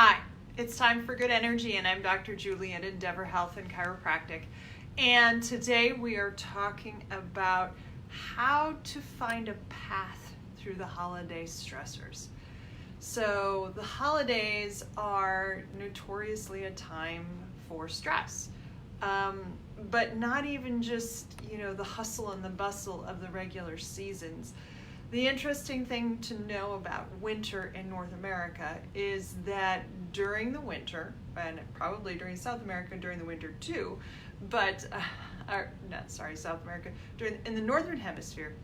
Hi, it's time for good energy, and I'm Dr. Julie at Endeavor Health and Chiropractic. And today we are talking about how to find a path through the holiday stressors. So the holidays are notoriously a time for stress, but not even just, the hustle and the bustle of the regular seasons. The interesting thing to know about winter in North America is that during the winter, and probably during South America during the winter too, but, South America, in the Northern Hemisphere,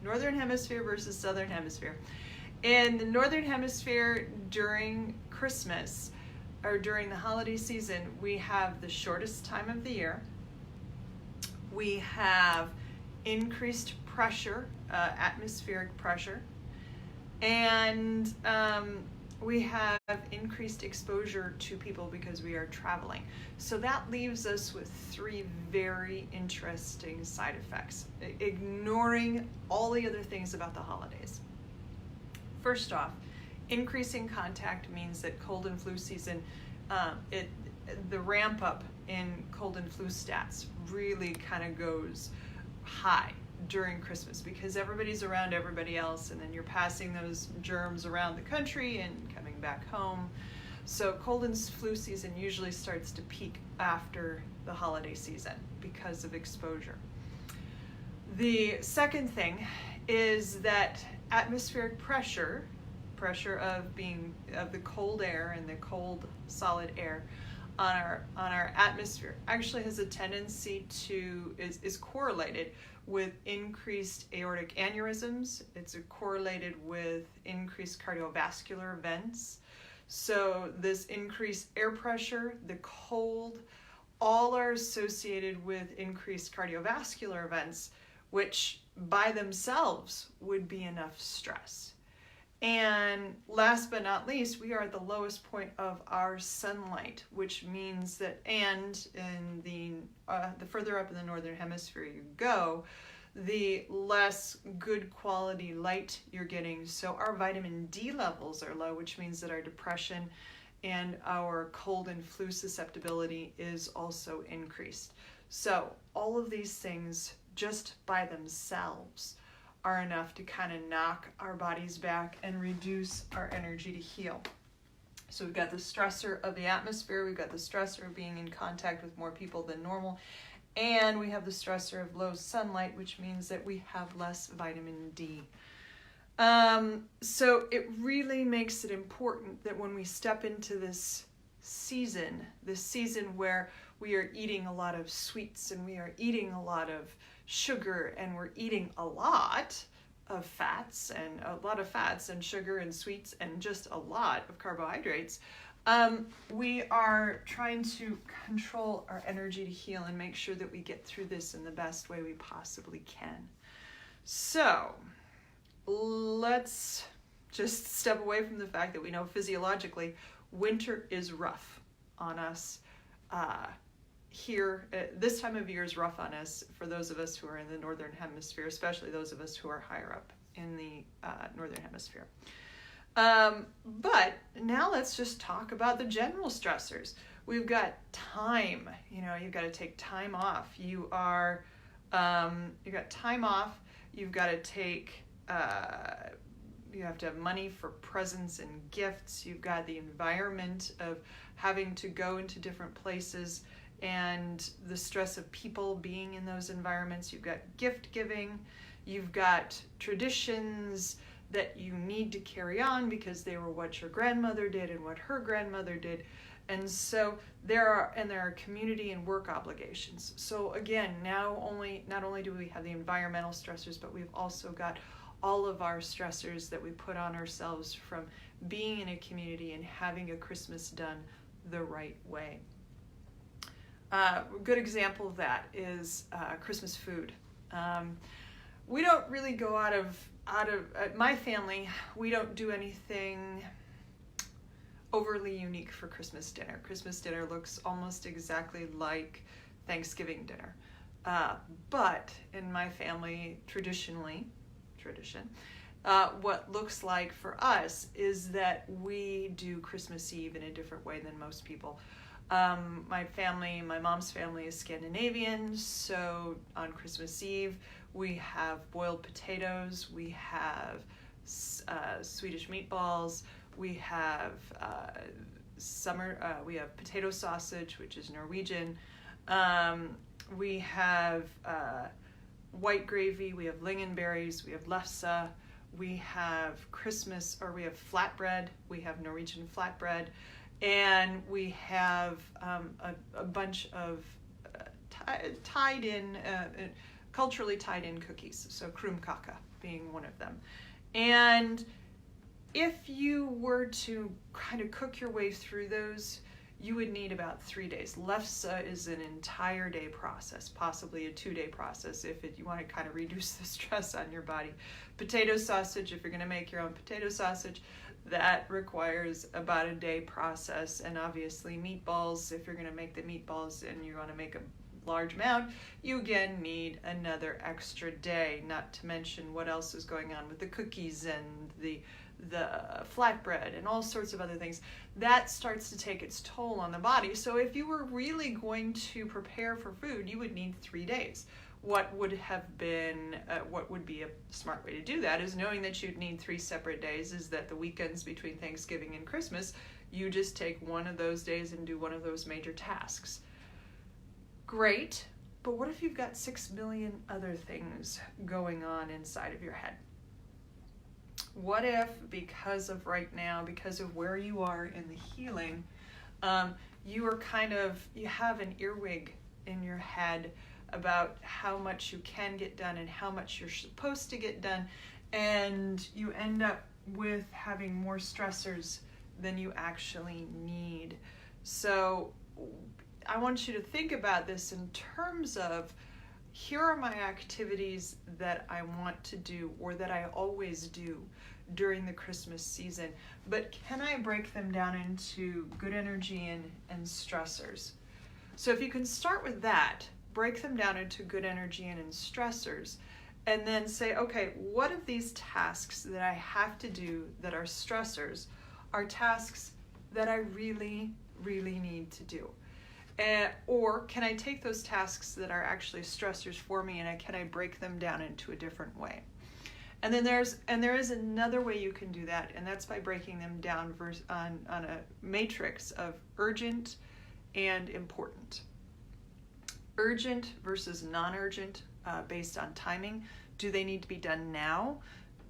Northern Hemisphere versus Southern Hemisphere. In the Northern Hemisphere during Christmas, or during the holiday season, we have the shortest time of the year. We have increased pressure, atmospheric pressure, and we have increased exposure to people because we are traveling. So that leaves us with three very interesting side effects, ignoring all the other things about the holidays. First off, increasing contact means that cold and flu season, the ramp up in cold and flu stats really kind of goes high during Christmas because everybody's around everybody else, and then you're passing those germs around the country and coming back home. So cold and flu season usually starts to peak after the holiday season because of exposure. The second thing is that atmospheric pressure of the cold air and the cold solid air on our atmosphere actually has a tendency to is correlated with increased aortic aneurysms. It's correlated with increased cardiovascular events. So this increased air pressure, the cold, all are associated with increased cardiovascular events, which by themselves would be enough stress. And last but not least, we are at the lowest point of our sunlight, which means that, and in the further up in the Northern Hemisphere you go, the less good quality light you're getting. So our vitamin D levels are low, which means that our depression and our cold and flu susceptibility is also increased. So all of these things just by themselves are enough to kind of knock our bodies back and reduce our energy to heal. So we've got the stressor of the atmosphere, we've got the stressor of being in contact with more people than normal, and we have the stressor of low sunlight, which means that we have less vitamin D. So it really makes it important that when we step into this season where we are eating a lot of sweets and we are eating a lot of sugar and we're eating a lot of fats and sugar and sweets and just a lot of carbohydrates, we are trying to control our energy to heal and make sure that we get through this in the best way we possibly can. So let's just step away from the fact that we know physiologically winter is rough on us. Here, this time of year is rough on us for those of us who are in the Northern Hemisphere, especially those of us who are higher up in the Northern Hemisphere. But now let's just talk about the general stressors. We've got time. You've got to take time off. You've got time off. You've got to take. You have to have money for presents and gifts. You've got the environment of having to go into different places and the stress of people being in those environments. You've got gift giving. You've got traditions that you need to carry on because they were what your grandmother did and what her grandmother did. And so there are community and work obligations. So again, not only do we have the environmental stressors, but we've also got all of our stressors that we put on ourselves from being in a community and having a Christmas done the right way. A good example of that is Christmas food. We don't really go out of my family, we don't do anything overly unique for Christmas dinner. Christmas dinner looks almost exactly like Thanksgiving dinner. But in my family, tradition what looks like for us is that we do Christmas Eve in a different way than most people. My mom's family is Scandinavian, so on Christmas Eve we have boiled potatoes, we have Swedish meatballs, we have we have potato sausage, which is Norwegian. We have white gravy, we have lingonberries, we have lefse, we have flatbread, we have Norwegian flatbread, and we have a bunch of culturally tied in cookies, so krumkake being one of them. And if you were to kind of cook your way through those, you would need about 3 days. Lefse is an entire day process, possibly a 2-day process if you want to kind of reduce the stress on your body. Potato sausage, if you're going to make your own potato sausage, that requires about a day process. And obviously meatballs, if you're going to make the meatballs and you want to make a large amount, you again need another extra day, not to mention what else is going on with the cookies and the flatbread and all sorts of other things. That starts to take its toll on the body. So if you were really going to prepare for food, you would need 3 days. What would be a smart way to do that is, knowing that you'd need 3 separate days, is that the weekends between Thanksgiving and Christmas, you just take one of those days and do one of those major tasks. Great, but what if you've got 6 million other things going on inside of your head? What if, because of where you are in the healing, you have an earwig in your head about how much you can get done and how much you're supposed to get done, and you end up with having more stressors than you actually need. So I want you to think about this in terms of, here are my activities that I want to do, or that I always do during the Christmas season, but can I break them down into good energy and stressors? So if you can start with that, break them down into good energy and in stressors, and then say, okay, what of these tasks that I have to do that are stressors are tasks that I really, really need to do? Or can I take those tasks that are actually stressors for me, and can I break them down into a different way? And then there is another way you can do that, and that's by breaking them down on a matrix of urgent and important. Urgent versus non-urgent, based on timing. Do they need to be done now?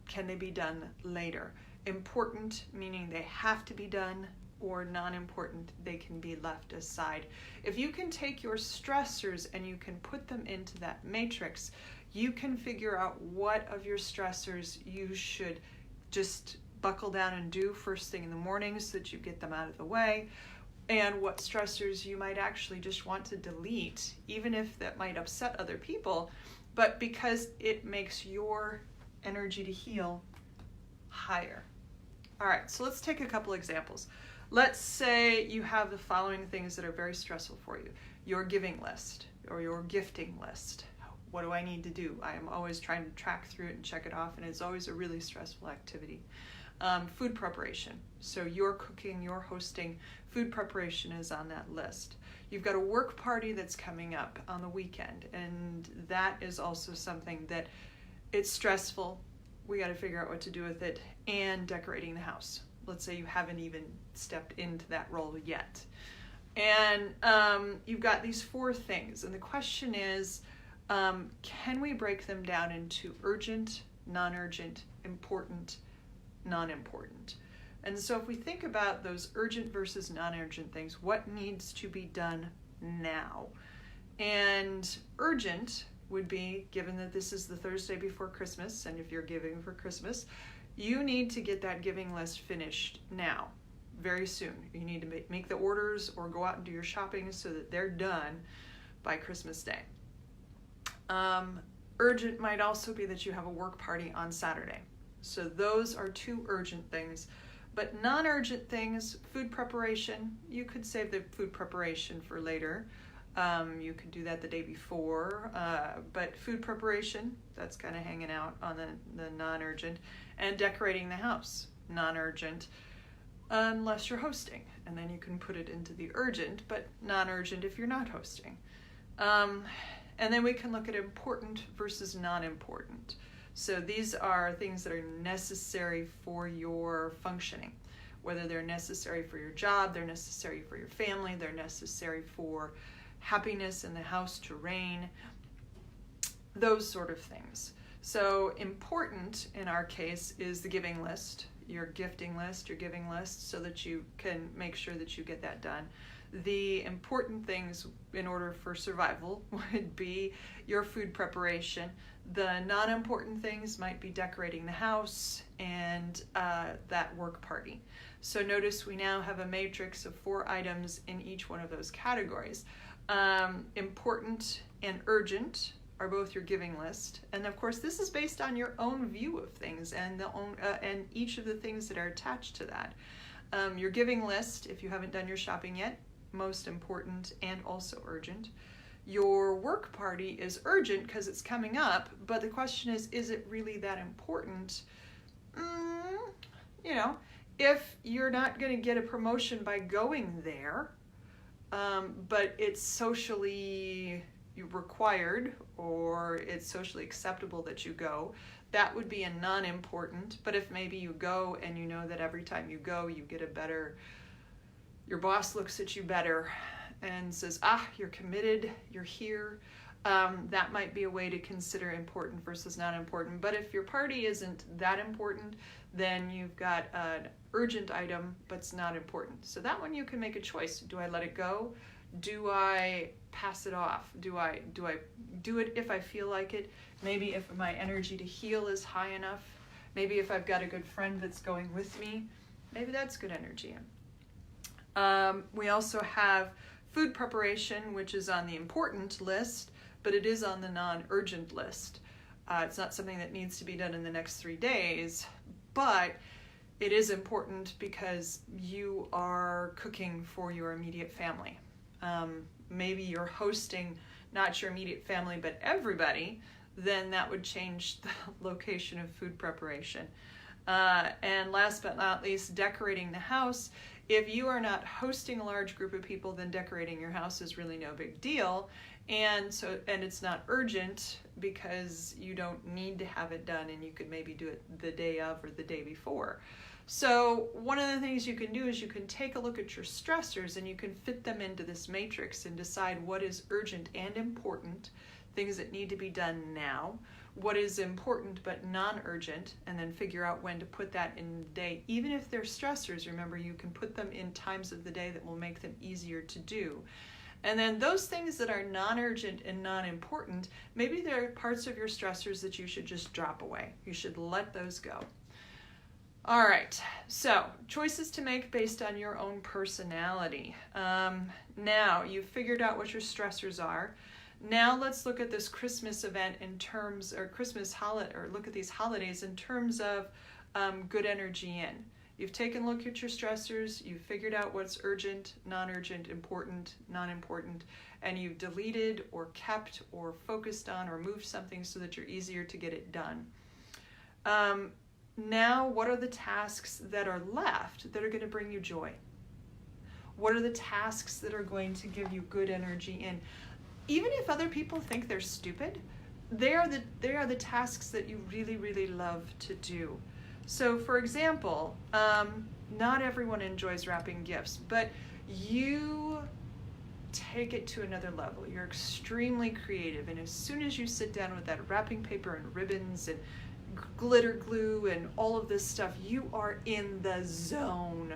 Can they be done later? Important, meaning they have to be done, or non-important, they can be left aside. If you can take your stressors and you can put them into that matrix, you can figure out what of your stressors you should just buckle down and do first thing in the morning so that you get them out of the way, and what stressors you might actually just want to delete, even if that might upset other people, but because it makes your energy to heal higher. All right, so let's take a couple examples. Let's say you have the following things that are very stressful for you. Your giving list or your gifting list. What do I need to do? I am always trying to track through it and check it off, and it's always a really stressful activity. Food preparation. So you're cooking, you're hosting, food preparation is on that list. You've got a work party that's coming up on the weekend, and that is also something that it's stressful. We got to figure out what to do with it. And decorating the house. Let's say you haven't even stepped into that role yet. And you've got these 4 things, and the question is, can we break them down into urgent, non-urgent, important, non-important? And so if we think about those urgent versus non-urgent things, what needs to be done now? And urgent would be, given that this is the Thursday before Christmas, and if you're giving for Christmas, you need to get that giving list finished now, very soon. You need to make the orders or go out and do your shopping so that they're done by Christmas Day. Urgent might also be that you have a work party on Saturday. So those are 2 urgent things. But non-urgent things, food preparation, you could save the food preparation for later. You could do that the day before, but food preparation, that's kind of hanging out on the non-urgent, and decorating the house, non-urgent, unless you're hosting, and then you can put it into the urgent, but non-urgent if you're not hosting. And then we can look at important versus non-important. So these are things that are necessary for your functioning, whether they're necessary for your job, they're necessary for your family, they're necessary for happiness in the house to reign, those sort of things. So important in our case is the giving list, your gifting list, your giving list, so that you can make sure that you get that done. The important things in order for survival would be your food preparation. The non-important things might be decorating the house and that work party. So notice we now have a matrix of 4 items in each one of those categories. Important and urgent are both your giving list, and of course this is based on your own view of things and and each of the things that are attached to that. Your giving list, if you haven't done your shopping yet, most important and also urgent. Your work party is urgent because it's coming up, but the question is it really that important? If you're not going to get a promotion by going there, but it's socially required or it's socially acceptable that you go, that would be a non-important. But if maybe you go and you know that every time you go you get a better, your boss looks at you better and says, you're committed, you're here, that might be a way to consider important versus not important. But if your party isn't that important, then you've got an urgent item but it's not important. So that one you can make a choice. Do I let it go? Do I pass it off? Do I do it if I feel like it? Maybe if my energy to heal is high enough. Maybe if I've got a good friend that's going with me, maybe that's good energy. We also have food preparation, which is on the important list, but it is on the non-urgent list. It's not something that needs to be done in the next 3 days, but it is important because you are cooking for your immediate family. Maybe you're hosting not your immediate family, but everybody, then that would change the location of food preparation. And last but not least, decorating the house. If you are not hosting a large group of people, then decorating your house is really no big deal. And it's not urgent because you don't need to have it done, and you could maybe do it the day of or the day before. So one of the things you can do is you can take a look at your stressors and you can fit them into this matrix and decide what is urgent and important, things that need to be done now, what is important but non-urgent, and then figure out when to put that in the day. Even if they're stressors, remember, you can put them in times of the day that will make them easier to do. And then those things that are non-urgent and non-important, maybe there are parts of your stressors that you should just drop away. You should let those go. All right, so choices to make based on your own personality. Now you've figured out what your stressors are. Now let's look at this Christmas event in terms, or Christmas holiday, or look at these holidays in terms of good energy in. You've taken a look at your stressors, you've figured out what's urgent, non-urgent, important, non-important, and you've deleted or kept or focused on or moved something so that you're easier to get it done. Now, what are the tasks that are left that are going to bring you joy? What are the tasks that are going to give you good energy in? Even if other people think they're stupid, they are the tasks that you really, really love to do. So, for example, not everyone enjoys wrapping gifts, but you take it to another level. You're extremely creative, and as soon as you sit down with that wrapping paper and ribbons and glitter glue and all of this stuff, you are in the zone.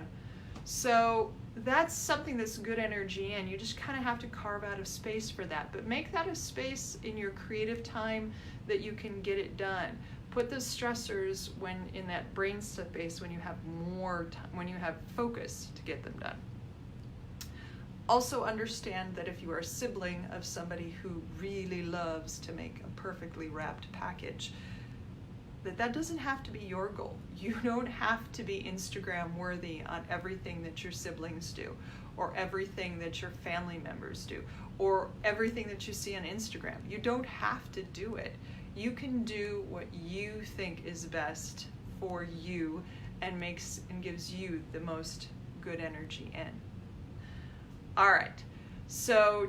So that's something that's good energy, and you just kind of have to carve out a space for that. But make that a space in your creative time that you can get it done. Put the stressors when in that brain space when you have more time, when you have focus to get them done. Also understand that if you are a sibling of somebody who really loves to make a perfectly wrapped package, that doesn't have to be your goal. You don't have to be Instagram worthy on everything that your siblings do, or everything that your family members do, or everything that you see on Instagram. You don't have to do it. You can do what you think is best for you and gives you the most good energy in. All right. So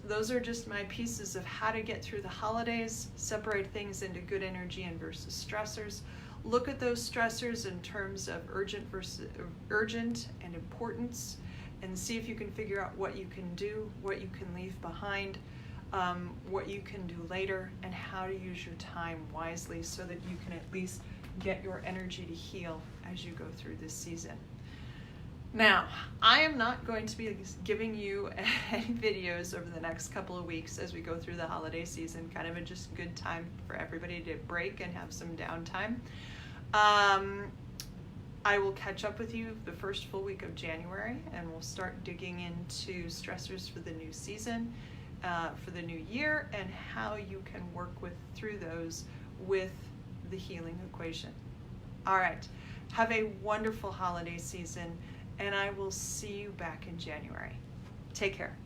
those are just my pieces of how to get through the holidays, separate things into good energy and versus stressors. Look at those stressors in terms of urgent and importance, and see if you can figure out what you can do, what you can leave behind, what you can do later, and how to use your time wisely so that you can at least get your energy to heal as you go through this season. Now, I am not going to be giving you any videos over the next couple of weeks as we go through the holiday season, kind of a just good time for everybody to break and have some downtime. I will catch up with you the first full week of January, and we'll start digging into stressors for the new season, for the new year, and how you can work through those with the healing equation. All right, have a wonderful holiday season, and I will see you back in January. Take care.